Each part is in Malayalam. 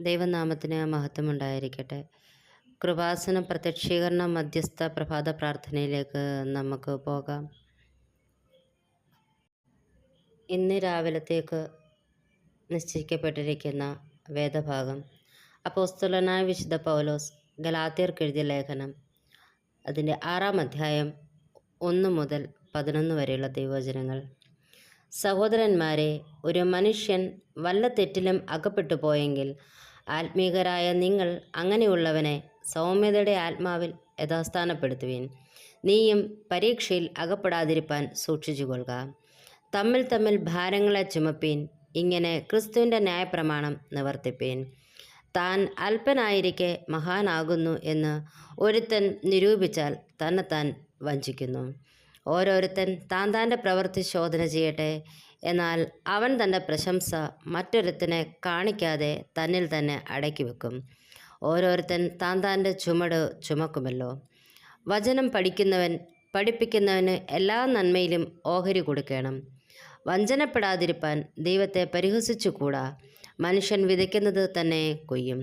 ദൈവനാമത്തിന് മഹത്വമുണ്ടായിരിക്കട്ടെ. കൃപാസനം പ്രത്യക്ഷീകരണ മധ്യസ്ഥ പ്രഭാത പ്രാർത്ഥനയിലേക്ക് നമുക്ക് പോകാം. ഇന്ന് രാവിലത്തേക്ക് നിശ്ചയിക്കപ്പെട്ടിരിക്കുന്ന വേദഭാഗം അപ്പോസ്തലനായ വിശുദ്ധ പൗലോസ് ഗലാത്യർക്ക് എഴുതിയ ലേഖനം, അതിൻ്റെ 6-ാം അധ്യായം 1 മുതൽ 11 വരെയുള്ള ദൈവവചനങ്ങൾ. സഹോദരന്മാരെ, ഒരു മനുഷ്യൻ വല്ല തെറ്റിലും അകപ്പെട്ടു പോയെങ്കിൽ ആത്മീകരായ നിങ്ങൾ അങ്ങനെയുള്ളവനെ സൗമ്യതയുടെ ആത്മാവിൽ യഥാസ്ഥാനപ്പെടുത്തുവിൻ. നീയും പരീക്ഷയിൽ അകപ്പെടാതിരിപ്പാൻ സൂക്ഷിച്ചുകൊള്ളുക. തമ്മിൽ തമ്മിൽ ഭാരങ്ങളെ ചുമപ്പീൻ. ഇങ്ങനെ ക്രിസ്തുവിൻ്റെ ന്യായപ്രമാണം നിവർത്തിപ്പീൻ. താൻ അല്പനായിരിക്കെ മഹാനാകുന്നു എന്ന് ഒരുത്തൻ നിരൂപിച്ചാൽ തന്നെത്താൻ വഞ്ചിക്കുന്നു. ഓരോരുത്തൻ താൻ്റെ പ്രവൃത്തി ശോധന ചെയ്യട്ടെ. എന്നാൽ അവൻ തൻ്റെ പ്രശംസ മറ്റൊരുത്തനെ കാണിക്കാതെ തന്നിൽ തന്നെ അടക്കി വെക്കും. ഓരോരുത്തൻ താൻ്റെ ചുമട് ചുമക്കുമല്ലോ. വചനം പഠിപ്പിക്കുന്നവന് എല്ലാ നന്മയിലും ഓഹരി കൊടുക്കണം. വഞ്ചനപ്പെടാതിരിപ്പാൻ ദൈവത്തെ പരിഹസിച്ചുകൂടാ. മനുഷ്യൻ വിതയ്ക്കുന്നത് തന്നെ കൊയ്യും.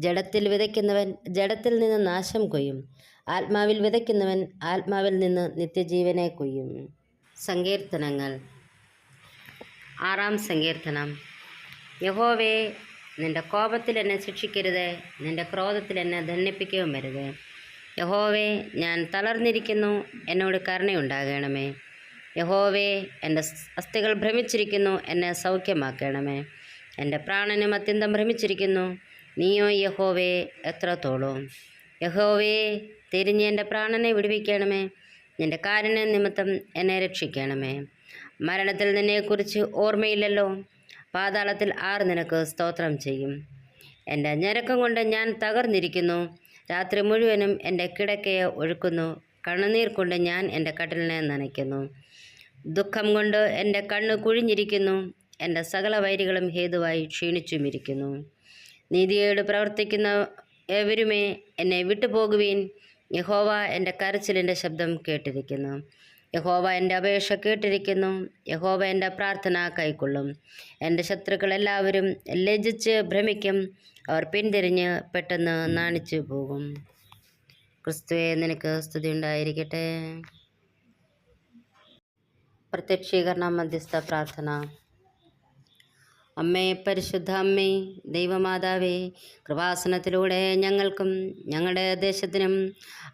ജഡത്തിൽ വിതയ്ക്കുന്നവൻ ജഡത്തിൽ നിന്ന് നാശം കൊയ്യും. ആത്മാവിൽ വിതയ്ക്കുന്നവൻ ആത്മാവിൽ നിന്ന് നിത്യജീവനെ കൊയ്യും. സങ്കീർത്തനങ്ങൾ. 6-ാം സങ്കീർത്തനം. യഹോവേ, നിൻ്റെ കോപത്തിൽ എന്നെ ശിക്ഷിക്കരുത്, നിൻ്റെ ക്രോധത്തിൽ എന്നെ ദണ്ഡിപ്പിക്കുകയും വരുത്. യഹോവേ, ഞാൻ തളർന്നിരിക്കുന്നു, എന്നോട് കരുണയുണ്ടാകണമേ. യഹോവേ, എൻ്റെ അസ്ഥികൾ ഭ്രമിച്ചിരിക്കുന്നു, എന്നെ സൗഖ്യമാക്കണമേ. എൻ്റെ പ്രാണനും അത്യന്തം ഭ്രമിച്ചിരിക്കുന്നു, നീയോ യഹോവേ എത്രത്തോളം. യഹോവേ, തിരിഞ്ഞ് എൻ്റെ പ്രാണനെ വിടുവിക്കണമേ. നിൻ്റെ കാരുണ്യ നിമിത്തം എന്നെ രക്ഷിക്കണമേ. മരണത്തിൽ നിന്നെക്കുറിച്ച് ഓർമ്മയില്ലല്ലോ. പാതാളത്തിൽ ആർ നിനക്ക് സ്തോത്രം ചെയ്യും. എൻ്റെ ഞരക്കം കൊണ്ട് ഞാൻ തകർന്നിരിക്കുന്നു. രാത്രി മുഴുവനും എൻ്റെ കിടക്കയെ ഒഴുക്കുന്നു. കണ്ണുനീർ കൊണ്ട് ഞാൻ എൻ്റെ കട്ടിലിനെ നനയ്ക്കുന്നു. ദുഃഖം കൊണ്ട് എൻ്റെ കണ്ണ് കുഴിഞ്ഞിരിക്കുന്നു. എൻ്റെ സകല വൈരികളും ഹേതുവായി ക്ഷീണിച്ചുമിരിക്കുന്നു. നീതിയോട് പ്രവർത്തിക്കുന്ന എവരുമേ എന്നെ വിട്ടുപോകുവീൻ. യഹോവ എൻ്റെ കരച്ചിലിൻ്റെ ശബ്ദം കേട്ടിരിക്കുന്നു. യഹോവ എൻ്റെ അപേക്ഷ കേട്ടിരിക്കുന്നു. യഹോവ എൻ്റെ പ്രാർത്ഥന കൈക്കൊള്ളും. എൻ്റെ ശത്രുക്കൾ എല്ലാവരും ലജ്ജിച്ച് ഭ്രമിക്കും. അവർ പിന്തിരിഞ്ഞ് പെട്ടെന്ന് നാണിച്ചു പോകും. ക്രിസ്തുവേ, നിനക്ക് സ്തുതി ഉണ്ടായിരിക്കട്ടെ. പ്രത്യക്ഷീകരണ മധ്യസ്ഥ പ്രാർത്ഥന. അമ്മേ, പരിശുദ്ധ അമ്മേ, ദൈവമാതാവേ, കൃപാസനത്തിലൂടെ ഞങ്ങൾക്കും ഞങ്ങളുടെ ദേശത്തിനും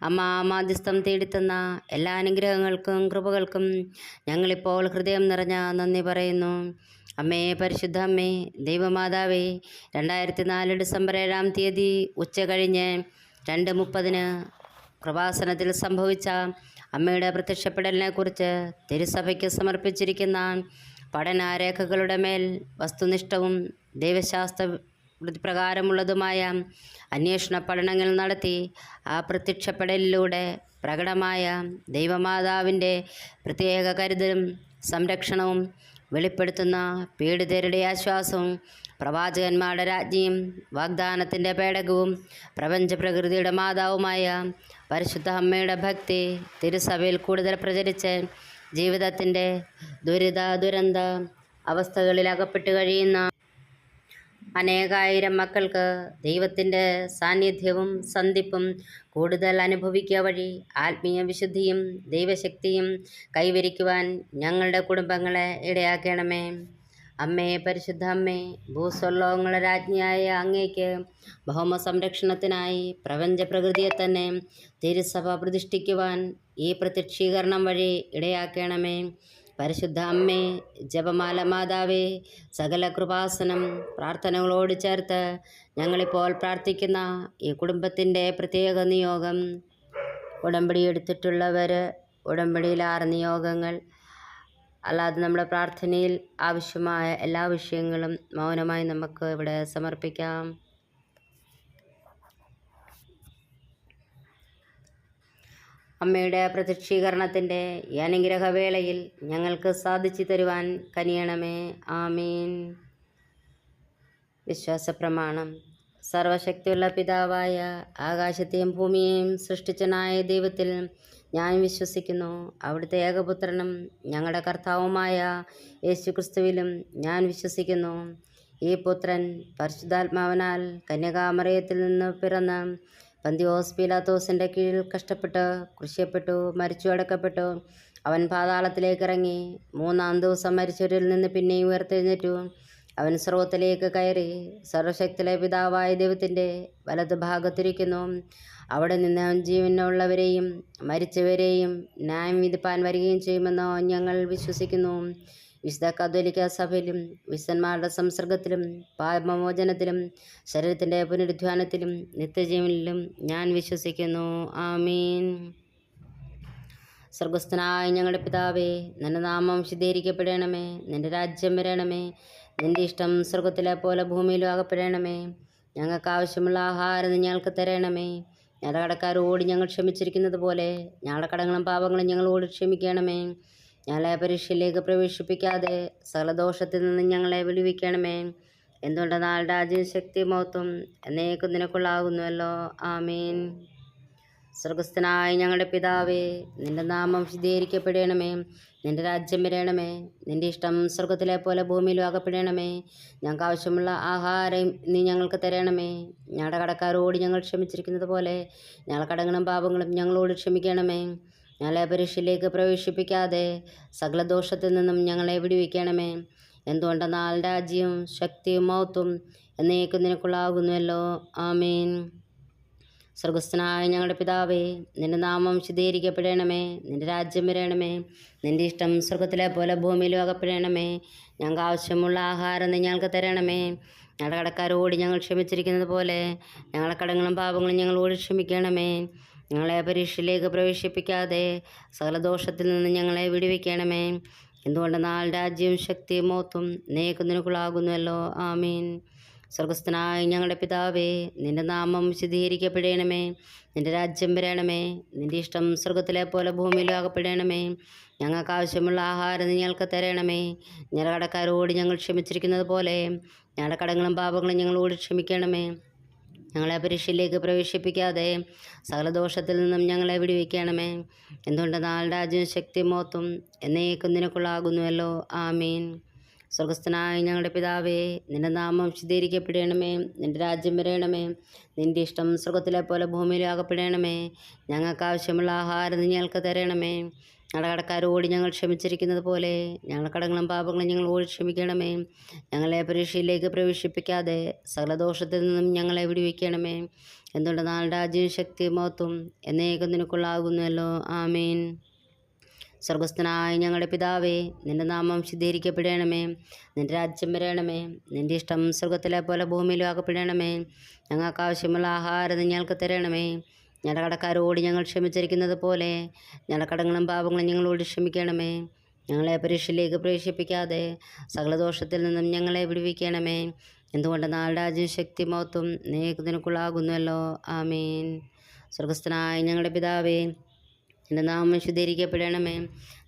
അമ്മ മാധ്യസ്ഥം തേടിത്തന്ന എല്ലാ അനുഗ്രഹങ്ങൾക്കും കൃപകൾക്കും ഞങ്ങളിപ്പോൾ ഹൃദയം നിറഞ്ഞ നന്ദി പറയുന്നു. അമ്മേ, പരിശുദ്ധ അമ്മേ, ദൈവമാതാവേ, 2004 ഡിസംബർ 7-ാം തീയതി ഉച്ച കഴിഞ്ഞ് 2:30 കൃപാസനത്തിൽ സംഭവിച്ച അമ്മയുടെ പ്രത്യക്ഷപ്പെടലിനെ കുറിച്ച് തിരുസഭയ്ക്ക് സമർപ്പിച്ചിരിക്കുന്ന പഠനരേഖകളുടെ മേൽ വസ്തുനിഷ്ഠവും ദൈവശാസ്ത്ര പ്രകാരമുള്ളതുമായ അന്വേഷണ പഠനങ്ങൾ നടത്തി ആ പ്രത്യക്ഷപ്പെടലിലൂടെ പ്രകടമായ ദൈവമാതാവിൻ്റെ പ്രത്യേക കരുതലും സംരക്ഷണവും വെളിപ്പെടുത്തുന്ന പീഡിതരുടെ ആശ്വാസവും പ്രവാചകന്മാരുടെ രാജ്ഞിയും വാഗ്ദാനത്തിൻ്റെ പേടകവും പ്രപഞ്ചപ്രകൃതിയുടെ മാതാവുമായ പരിശുദ്ധ അമ്മയുടെ ഭക്തി തിരുസഭയിൽ കൂടുതൽ പ്രചരിച്ച് ജീവിതത്തിൻ്റെ ദുരന്ത അവസ്ഥകളിൽ അകപ്പെട്ട് കഴിയുന്ന അനേകായിരം മക്കൾക്ക് ദൈവത്തിൻ്റെ സാന്നിധ്യവും സന്ധിപ്പും കൂടുതൽ അനുഭവിക്കുക വഴി ആത്മീയ വിശുദ്ധിയും ദൈവശക്തിയും കൈവരിക്കുവാൻ ഞങ്ങളുടെ കുടുംബങ്ങളെ ഇടയാക്കണമേ. അമ്മേ, പരിശുദ്ധ അമ്മേ, ഭൂസ്വർലോകങ്ങളുടെ രാജ്ഞിയായ അങ്ങേക്ക് ഭൗമ സംരക്ഷണത്തിനായി പ്രപഞ്ചപ്രകൃതിയെ തന്നെ തിരുസഭ പ്രതിഷ്ഠിക്കുവാൻ ഈ പ്രത്യക്ഷീകരണം വഴി ഇടയാക്കണമേ. പരിശുദ്ധ അമ്മേ, ജപമാല മാതാവേ, സകല കൃപാസനം പ്രാർത്ഥനകളോട് ചേർത്ത് ഞങ്ങളിപ്പോൾ പ്രാർത്ഥിക്കുന്ന ഈ കുടുംബത്തിൻ്റെ പ്രത്യേക നിയോഗം, ഉടമ്പടി എടുത്തിട്ടുള്ളവർ ഉടമ്പടിയിൽ 6 നിയോഗങ്ങൾ, അല്ലാതെ നമ്മുടെ പ്രാർത്ഥനയിൽ ആവശ്യമായ എല്ലാ വിഷയങ്ങളും മൗനമായി നമുക്ക് ഇവിടെ സമർപ്പിക്കാം. അമ്മയുടെ പ്രത്യക്ഷീകരണത്തിൻ്റെ ഈ അനുഗ്രഹവേളയിൽ ഞങ്ങൾക്ക് സാധിച്ചു തരുവാൻ കനിയണമേ. ആമീൻ. വിശ്വാസപ്രമാണം. സർവശക്തിയുള്ള പിതാവായ ആകാശത്തെയും ഭൂമിയെയും സൃഷ്ടിച്ചനായ ദൈവത്തിൽ ഞാൻ വിശ്വസിക്കുന്നു. അവിടുത്തെ ഏകപുത്രനും ഞങ്ങളുടെ കർത്താവുമായ യേശുക്രിസ്തുവിലും ഞാൻ വിശ്വസിക്കുന്നു. ഈ പുത്രൻ പരിശുദ്ധാത്മാവിനാൽ കന്യകാമറിയത്തിൽ നിന്ന് പിറന്ന് പന്തിയോസ് പീലാത്തോസിൻ്റെ കീഴിൽ കഷ്ടപ്പെട്ട് ക്രൂശിക്കപ്പെട്ടു, മരിച്ചു, അടക്കപ്പെട്ടു. അവൻ പാതാളത്തിലേക്ക് ഇറങ്ങി, 3-ാം ദിവസം മരിച്ചവരിൽ നിന്ന് പിന്നെയും ഉയർത്തെഴുന്നേറ്റു. അവൻ സ്വർഗ്ഗത്തിലേക്ക് കയറി സർവശക്തിയിലെ പിതാവായ ദൈവത്തിൻ്റെ വലത് ഭാഗത്തിരിക്കുന്നു. അവിടെ നിന്ന് അവൻ ജീവനുള്ളവരെയും മരിച്ചവരെയും ന്യായം വിധിപ്പാൻ വരികയും ചെയ്യുമെന്ന് ഞങ്ങൾ വിശ്വസിക്കുന്നു. വിശുദ്ധ കത്തോലിക്ക സഭയിലും വിശുദ്ധന്മാരുടെ സംസർഗത്തിലും പാപമോചനത്തിലും ശരീരത്തിൻ്റെ പുനരുദ്ധാനത്തിലും നിത്യജീവനിലും ഞാൻ വിശ്വസിക്കുന്നു. ആമീൻ. സ്വർഗസ്ഥനായ ഞങ്ങളുടെ പിതാവേ, നിന്റെ നാമം ശുദ്ധീകരിക്കപ്പെടണമേ. നിന്റെ രാജ്യം വരണമേ. നിന്റെ ഇഷ്ടം സ്വർഗത്തിലെ പോലെ ഭൂമിയിലും ആകപ്പെടണമേ. ഞങ്ങൾക്ക് ആവശ്യമുള്ള ആഹാരം ഞങ്ങൾക്ക് തരണമേ. ഞങ്ങളുടെ കടക്കാരോട് ഞങ്ങൾ ക്ഷമിച്ചിരിക്കുന്നത് പോലെ ഞങ്ങളുടെ കടങ്ങളും പാപങ്ങളും ഞങ്ങളോട് ക്ഷമിക്കണമേ. ഞങ്ങളെ പരീക്ഷയിലേക്ക് പ്രവേശിപ്പിക്കാതെ സകലദോഷത്തിൽ നിന്ന് ഞങ്ങളെ വിടുവിക്കണമേ. എന്തുകൊണ്ടെന്നാൽ രാജ്യവും ശക്തി മഹത്വം എന്നേക്കും നിനക്കുള്ളാകുന്നുവല്ലോ. ആമീൻ. സ്വർഗസ്ഥനായ ഞങ്ങളുടെ പിതാവേ, നിന്റെ നാമം ശുദ്ധീകരിക്കപ്പെടണമേ. നിന്റെ രാജ്യം വരണമേ. നിന്റെ ഇഷ്ടം സ്വർഗത്തിലെ പോലെ ഭൂമിയിലും ആകപ്പെടണമേ. ഞങ്ങൾക്ക് ആവശ്യമുള്ള ആഹാരം നീ ഞങ്ങൾക്ക് തരണമേ. ഞങ്ങളുടെ കടക്കാരോട് ഞങ്ങൾ ക്ഷമിച്ചിരിക്കുന്നത് പോലെ ഞങ്ങളുടെ കടങ്ങളും പാപങ്ങളും ഞങ്ങളോട് ക്ഷമിക്കണമേ. ഞങ്ങളെ പരീക്ഷയിലേക്ക് പ്രവേശിപ്പിക്കാതെ സകല ദോഷത്തിൽ നിന്നും ഞങ്ങളെ വിടുവിക്കണമേ. എന്തുകൊണ്ടെന്നാൽ രാജ്യവും ശക്തിയും മഹത്വം എന്നേക്കും നിനക്കുള്ളാകുന്നുവല്ലോ. ആമീൻ. സ്വർഗസ്ഥനായ ഞങ്ങളുടെ പിതാവേ, നിന്റെ നാമം ശുദ്ധീകരിക്കപ്പെടണമേ. നിന്റെ രാജ്യം വരണമേ. നിന്റെ ഇഷ്ടം സ്വർഗത്തിലെ പോലെ ഭൂമിയിലും ആകപ്പെടണമേ. ഞങ്ങൾക്ക് ആവശ്യമുള്ള ആഹാരം നീ ഞങ്ങൾക്ക് തരണമേ. ഞങ്ങളുടെ കടക്കാരോട് ഞങ്ങൾ ക്ഷമിച്ചിരിക്കുന്നത് പോലെ ഞങ്ങളുടെ കടങ്ങളും പാപങ്ങളും ഞങ്ങളോട് ക്ഷമിക്കണമേ. ഞങ്ങളെ പരീക്ഷയിലേക്ക് പ്രവേശിപ്പിക്കാതെ സകല ദോഷത്തിൽ നിന്ന് ഞങ്ങളെ വിടുവിക്കണമേ. എന്തുകൊണ്ടെന്നാൽ രാജ്യവും ശക്തിയും മഹത്വം എന്നേക്കും നിനക്കുള്ളാകുന്നുവല്ലോ. ആമീൻ. സ്വർഗസ്ഥനായ ഞങ്ങളുടെ പിതാവേ, നിന്റെ നാമം ശുദ്ധീകരിക്കപ്പെടണമേ. നിന്റെ രാജ്യം വരണമേ. നിന്റെ ഇഷ്ടം സ്വർഗത്തിലെ പോലെ ഭൂമിയിലും ആകപ്പെടണമേ. ഞങ്ങൾക്ക് ആവശ്യമുള്ള ആഹാരം നീ ഞങ്ങൾക്ക് തരണമേ. ഞങ്ങളുടെ കടക്കാരോട് ഞങ്ങൾ ക്ഷമിച്ചിരിക്കുന്നത് പോലെ ഞങ്ങളുടെ കടങ്ങളും പാപങ്ങളും ഞങ്ങളോട് ക്ഷമിക്കണമേ. ഞങ്ങളെ പരീക്ഷയിലേക്ക് പ്രവേശിപ്പിക്കാതെ സകല ദോഷത്തിൽ നിന്നും ഞങ്ങളെ വിടുവിക്കണമേ. എന്തുകൊണ്ടെന്നാൽ രാജ്യവും ശക്തി മഹത്വം എന്നേക്കും നിനക്കുള്ളാകുന്നുവല്ലോ. ആമീൻ. സ്വർഗസ്ഥനായ ഞങ്ങളുടെ പിതാവേ, നിന്റെ നാമം ശുദ്ധീകരിക്കപ്പെടണമേ. നിന്റെ രാജ്യം വരണമേ. നിന്റെ ഇഷ്ടം സ്വർഗത്തിലെ പോലെ ഭൂമിയിലും ആകപ്പെടണമേ. ഞങ്ങൾക്ക് ആവശ്യമുള്ള ആഹാരം നീ ഞങ്ങൾക്ക് തരണമേ. ഞങ്ങളുടെ കടക്കാരോട് ഞങ്ങൾ ക്ഷമിച്ചിരിക്കുന്നത് പോലെ ഞങ്ങളുടെ കടങ്ങളും പാപങ്ങളും ഞങ്ങളോട് ക്ഷമിക്കണമേ. ഞങ്ങളെ പരീക്ഷയിലേക്ക് പ്രവേശിപ്പിക്കാതെ സകല ദോഷത്തിൽ നിന്നും ഞങ്ങളെ വിടുവിക്കണമേ. എന്തുകൊണ്ടെന്നാൽ രാജ്യവും ശക്തി മഹത്വം എന്നേക്കും നിനക്കുള്ളാകുന്നുവല്ലോ. ആമീൻ. സ്വർഗസ്ഥനായ ഞങ്ങളുടെ പിതാവേ, നിന്റെ നാമം ശുദ്ധീകരിക്കപ്പെടണമേ. നിന്റെ രാജ്യം വരണമേ. നിന്റെ ഇഷ്ടം സ്വർഗത്തിലെ പോലെ ഭൂമിയിലും ആകപ്പെടണമേ. ഞങ്ങൾക്ക് ആവശ്യമുള്ള ആഹാരം ഞങ്ങൾക്ക് തരണമേ. ഞങ്ങളുടെ കടക്കാരോട് ഞങ്ങൾ ക്ഷമിച്ചിരിക്കുന്നത് പോലെ ഞങ്ങളുടെ കടങ്ങളും പാപങ്ങളും ഞങ്ങളോട് ക്ഷമിക്കണമേ. ഞങ്ങളെ പരീക്ഷയിലേക്ക് പ്രവേശിപ്പിക്കാതെ സകല ദോഷത്തിൽ നിന്നും ഞങ്ങളെ വിടുവിക്കണമേ. എന്തുകൊണ്ടെന്നാൽ രാജ്യവും ശക്തി മഹത്വം എന്നേക്കും നിനക്കുള്ളാകുന്നുവല്ലോ. ആമീൻ. സ്വർഗസ്ഥനായ ഞങ്ങളുടെ പിതാവേ, നിന്റെ നാമം ശുദ്ധീകരിക്കപ്പെടണമേ.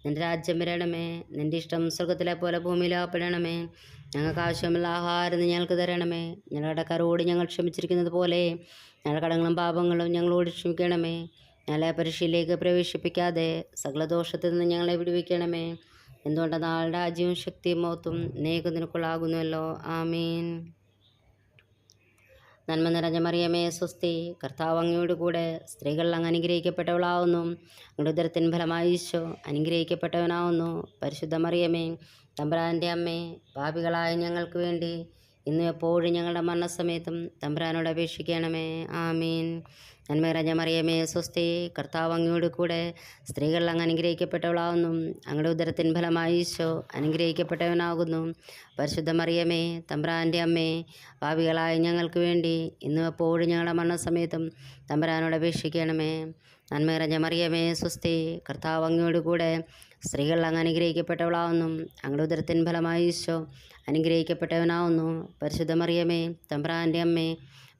നിന്റെ രാജ്യം വരണമേ. നിന്റെ ഇഷ്ടം സ്വർഗത്തിലെ പോലെ ഭൂമിയിലാകപ്പെടണമേ. ഞങ്ങൾക്ക് ആവശ്യമുള്ള ആഹാരം നീ ഞങ്ങൾക്ക് തരണമേ. ഞങ്ങളുടെ കടക്കാരോട് ഞങ്ങൾ ക്ഷമിച്ചിരിക്കുന്നത് പോലെ ഞങ്ങളുടെ കടങ്ങളും പാപങ്ങളും ഞങ്ങളോട് ക്ഷമിക്കണമേ. ഞങ്ങളെ പരീക്ഷയിലേക്ക് പ്രവേശിപ്പിക്കാതെ സകല ദോഷത്തിൽ നിന്ന് ഞങ്ങളെ വിടുവിക്കണമേ. എന്തുകൊണ്ടെന്നാൽ രാജ്യവും ശക്തിയും മഹത്വം എന്നേക്കും നിനക്കുള്ളാകുന്നുവല്ലോ. ആമീൻ. നന്മ നിറഞ്ഞ മറിയമേ, സ്വസ്തി. കർത്താവ് അങ്ങയോട് കൂടെ സ്ത്രീകൾ അങ്ങ് അനുഗ്രഹിക്കപ്പെട്ടവളാവുന്നു. അങ്ങയുടെ ഉദരത്തിൻ ഫലമായി ഈശോ അനുഗ്രഹിക്കപ്പെട്ടവനാവുന്നു. പരിശുദ്ധ മറിയമേ, തമ്പുരാൻ്റെ അമ്മേ, പാപികളായ ഞങ്ങൾക്ക് വേണ്ടി ഇന്നും എപ്പോഴും ഞങ്ങളുടെ മരണസമയത്തും തമ്പുരാനോട് അപേക്ഷിക്കണമേ. ആമീൻ. നന്മ നിറഞ്ഞ മറിയമേ, സ്വസ്തി. കർത്താവ് അങ്ങയോട് കൂടെ സ്ത്രീകൾ അങ്ങ് അനുഗ്രഹിക്കപ്പെട്ടവളാവുന്നു. അങ്ങയുടെ ഉദരത്തിൻ ഫലമായി ഈശോ അനുഗ്രഹിക്കപ്പെട്ടവനാകുന്നു. പരിശുദ്ധ മറിയമേ, തമ്പുരാൻ്റെ അമ്മേ, പാപികളായ ഞങ്ങൾക്ക് വേണ്ടി ഇന്നും എപ്പോഴും ഞങ്ങളുടെ മരണസമയത്തും തമ്പുരാനോട് അപേക്ഷിക്കണമേ. നന്മ നിറഞ്ഞ മറിയമേ, സ്വസ്തി. കർത്താവ് അങ്ങയോട് കൂടെ സ്ത്രീകൾ അങ്ങ് അനുഗ്രഹിക്കപ്പെട്ടവളാവുന്നു. അങ്ങയുടെ ഉദരത്തിൻ ഫലമായി ഈശോ അനുഗ്രഹിക്കപ്പെട്ടവനാവുന്നു. പരിശുദ്ധ മറിയമേ, തമ്പുരാൻ്റെ അമ്മേ,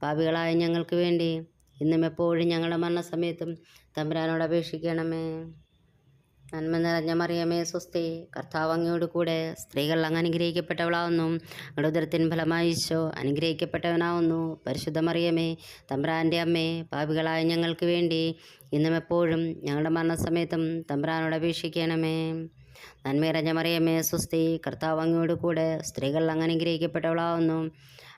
പാപികളായ ഞങ്ങൾക്ക് വേണ്ടി ഇന്നും എപ്പോഴും ഞങ്ങളുടെ മരണസമയത്തും തമ്പുരാനോട് അപേക്ഷിക്കണമേ. നന്മ നിറഞ്ഞ മറിയമേ, സ്വസ്തി. കർത്താവ് അങ്ങയോട് കൂടെ സ്ത്രീകൾ അങ്ങ് അനുഗ്രഹിക്കപ്പെട്ടവളാവുന്നു. അങ്ങയുടെ ഉദരത്തിൻ ഫലമായി ഈശോ അനുഗ്രഹിക്കപ്പെട്ടവനാവുന്നു. പരിശുദ്ധ മറിയമേ, തമ്പുരാൻ്റെ അമ്മേ, പാപികളായ ഞങ്ങൾക്ക് വേണ്ടി ഇന്നും എപ്പോഴും ഞങ്ങളുടെ മരണസമയത്തും തമ്പുരാനോട് അപേക്ഷിക്കണമേ. നന്മ നിറഞ്ഞ മറിയമേ സ്വസ്തി, കർത്താവ് അങ്ങയോട് കൂടെ സ്ത്രീകൾ അങ്ങ് അനുഗ്രഹിക്കപ്പെട്ടവളാവുന്നു.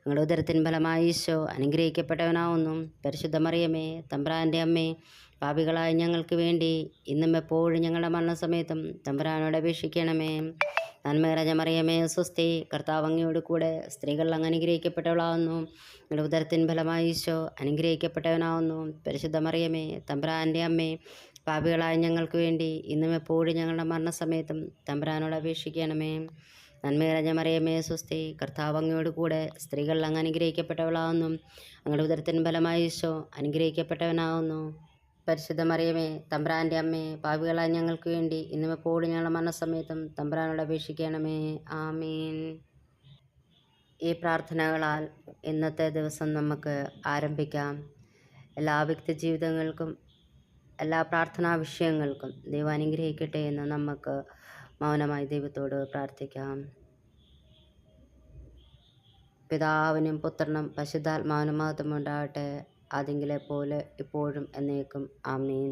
അങ്ങയുടെ ഉദരത്തിൻ ഫലമായി ഈശോ അനുഗ്രഹിക്കപ്പെട്ടവനാവുന്നു. പരിശുദ്ധ മറിയമേ തമ്പുരാൻ്റെ അമ്മേ, പാപികളായ ഞങ്ങൾക്ക് വേണ്ടി ഇന്നും എപ്പോഴും ഞങ്ങളുടെ മരണസമയത്തും തമ്പുരാനോട് അപേക്ഷിക്കണമേ. നന്മ നിറഞ്ഞ മറിയമേ സ്വസ്തി, കർത്താവ് അങ്ങയോട് കൂടെ സ്ത്രീകൾ അങ്ങ് അനുഗ്രഹിക്കപ്പെട്ടവളാവുന്നു. അങ്ങയുടെ ഉദരത്തിൻ ഫലമായി ഈശോ അനുഗ്രഹിക്കപ്പെട്ടവനാവുന്നു. പരിശുദ്ധ മറിയമേ തമ്പുരാൻ്റെ അമ്മേ, പാപികളായ ഞങ്ങൾക്ക് വേണ്ടി ഇന്നും എപ്പോഴും ഞങ്ങളുടെ മരണസമയത്തും തമ്പുരാനോട് അപേക്ഷിക്കണമേ. നന്മ നിറഞ്ഞ മറിയമേ സ്വസ്തി, കർത്താവ് അങ്ങയോട് കൂടെ സ്ത്രീകൾ അങ്ങ് അനുഗ്രഹിക്കപ്പെട്ടവളാവുന്നു. അങ്ങയുടെ ഉദരത്തിൻ ഫലമായി ഈശോ അനുഗ്രഹിക്കപ്പെട്ടവനാവുന്നു. പരിശുദ്ധ മറിയമേ തമ്പുരാൻ്റെ അമ്മേ, പാപികളായ ഞങ്ങൾക്ക് വേണ്ടി ഇന്നും എപ്പോഴും ഞങ്ങളുടെ മരണസമയത്തും തമ്പുരാനോട് അപേക്ഷിക്കണമേ. ആമീൻ. ഈ പ്രാർത്ഥനകളാൽ ഇന്നത്തെ ദിവസം നമുക്ക് ആരംഭിക്കാം. എല്ലാ വ്യക്തി ജീവിതങ്ങൾക്കും എല്ലാ പ്രാർത്ഥനാ വിഷയങ്ങൾക്കും ദൈവം അനുഗ്രഹിക്കട്ടെ എന്ന് നമുക്ക് മൗനമായി ദൈവത്തോട് പ്രാർത്ഥിക്കാം. പിതാവിനും പുത്രനും പരിശുദ്ധാത്മാവിനും മഹത്വം ഉണ്ടാകട്ടെ, ആദിയിലെ പോലെ ഇപ്പോഴും എന്നേക്കും. ആമീൻ.